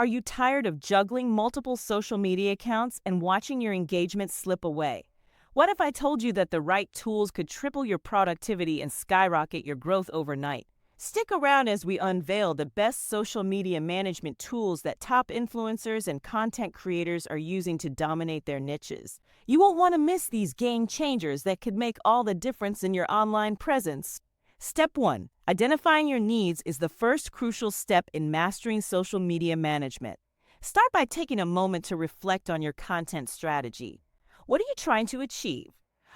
Are you tired of juggling multiple social media accounts and watching your engagement slip away? What if I told you that the right tools could triple your productivity and skyrocket your growth overnight? Stick around as we unveil the best social media management tools that top influencers and content creators are using to dominate their niches. You won't want to miss these game changers that could make all the difference in your online presence. Step 1. Identifying your needs is the first crucial step in mastering social media management. Start by taking a moment to reflect on your content strategy. What are you trying to achieve?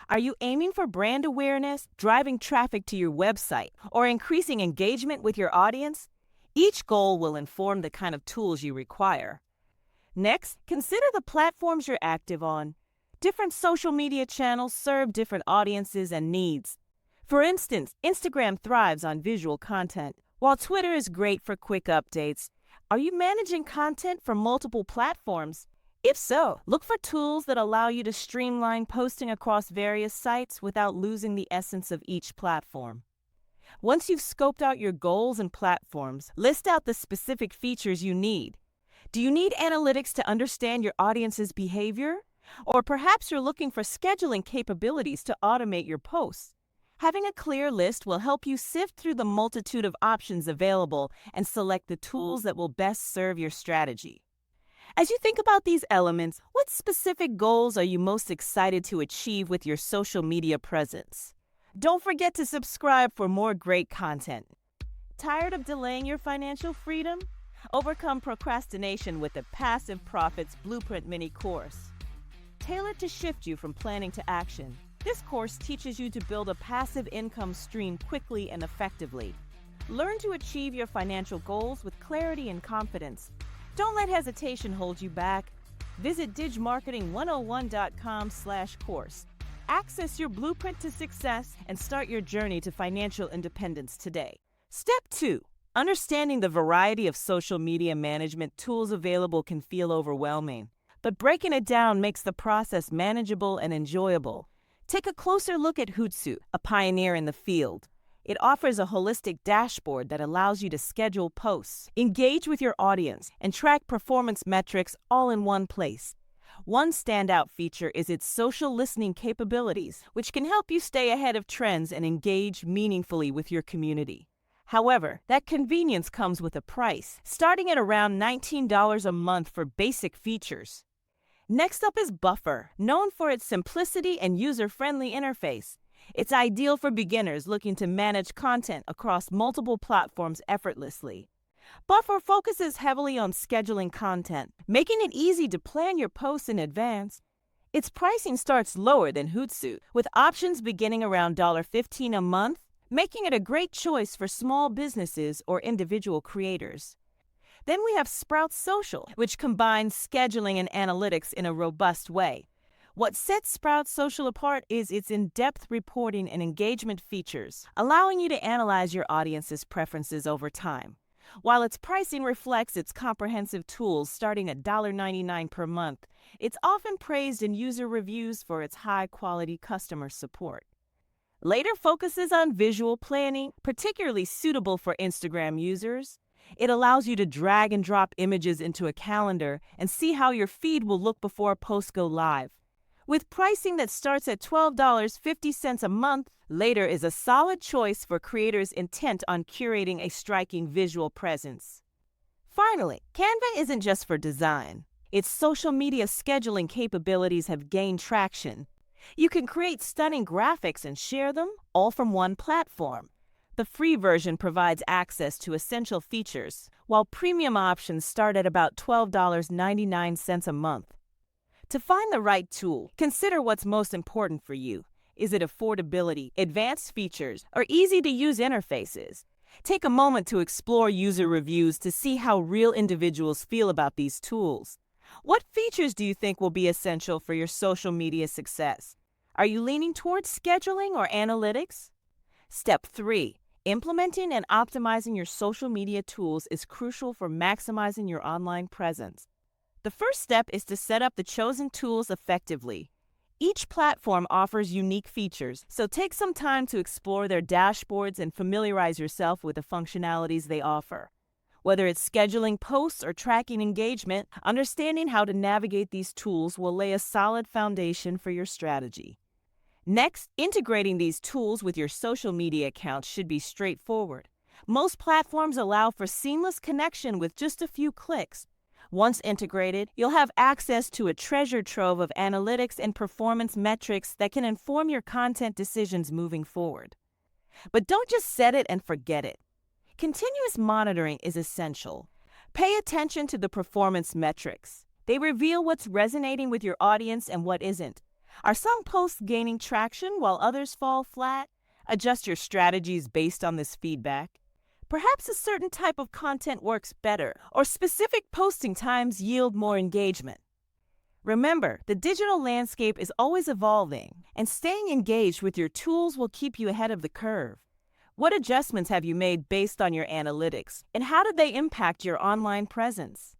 Are you aiming for brand awareness, driving traffic to your website, or increasing engagement with your audience? Each goal will inform the kind of tools you require. Next, consider the platforms you're active on. Different social media channels serve different audiences and needs. For instance, Instagram thrives on visual content, while Twitter is great for quick updates. Are you managing content for multiple platforms? If so, look for tools that allow you to streamline posting across various sites without losing the essence of each platform. Once you've scoped out your goals and platforms, list out the specific features you need. Do you need analytics to understand your audience's behavior? Or perhaps you're looking for scheduling capabilities to automate your posts. Having a clear list will help you sift through the multitude of options available and select the tools that will best serve your strategy. As you think about these elements, what specific goals are you most excited to achieve with your social media presence? Don't forget to subscribe for more great content. Tired of delaying your financial freedom? Overcome procrastination with the Passive Profits Blueprint mini course. Tailored to shift you from planning to action, this course teaches you to build a passive income stream quickly and effectively. Learn to achieve your financial goals with clarity and confidence. Don't let hesitation hold you back. Visit digmarketing101.com/course. Access your blueprint to success and start your journey to financial independence today. Step 2. Understanding the variety of social media management tools available can feel overwhelming, but breaking it down makes the process manageable and enjoyable. Take a closer look at Hootsuite, a pioneer in the field. It offers a holistic dashboard that allows you to schedule posts, engage with your audience, and track performance metrics all in one place. One standout feature is its social listening capabilities, which can help you stay ahead of trends and engage meaningfully with your community. However, that convenience comes with a price, starting at around $19 a month for basic features. Next up is Buffer, known for its simplicity and user-friendly interface. It's ideal for beginners looking to manage content across multiple platforms effortlessly. Buffer focuses heavily on scheduling content, making it easy to plan your posts in advance. Its pricing starts lower than Hootsuite, with options beginning around $15 a month, making it a great choice for small businesses or individual creators. Then we have Sprout Social, which combines scheduling and analytics in a robust way. What sets Sprout Social apart is its in-depth reporting and engagement features, allowing you to analyze your audience's preferences over time. While its pricing reflects its comprehensive tools starting at $99 per month, it's often praised in user reviews for its high-quality customer support. Later focuses on visual planning, particularly suitable for Instagram users. It allows you to drag and drop images into a calendar and see how your feed will look before posts go live. With pricing that starts at $12.50 a month, Later is a solid choice for creators intent on curating a striking visual presence. Finally, Canva isn't just for design. Its social media scheduling capabilities have gained traction. You can create stunning graphics and share them, all from one platform. The free version provides access to essential features, while premium options start at about $12.99 a month. To find the right tool, consider what's most important for you. Is it affordability, advanced features, or easy-to-use interfaces? Take a moment to explore user reviews to see how real individuals feel about these tools. What features do you think will be essential for your social media success? Are you leaning towards scheduling or analytics? Step 3. Implementing and optimizing your social media tools is crucial for maximizing your online presence. The first step is to set up the chosen tools effectively. Each platform offers unique features, so take some time to explore their dashboards and familiarize yourself with the functionalities they offer. Whether it's scheduling posts or tracking engagement, understanding how to navigate these tools will lay a solid foundation for your strategy. Next, integrating these tools with your social media accounts should be straightforward. Most platforms allow for seamless connection with just a few clicks. Once integrated, you'll have access to a treasure trove of analytics and performance metrics that can inform your content decisions moving forward. But don't just set it and forget it. Continuous monitoring is essential. Pay attention to the performance metrics. They reveal what's resonating with your audience and what isn't. Are some posts gaining traction while others fall flat? Adjust your strategies based on this feedback. Perhaps a certain type of content works better, or specific posting times yield more engagement. Remember, the digital landscape is always evolving, and staying engaged with your tools will keep you ahead of the curve. What adjustments have you made based on your analytics, and how did they impact your online presence?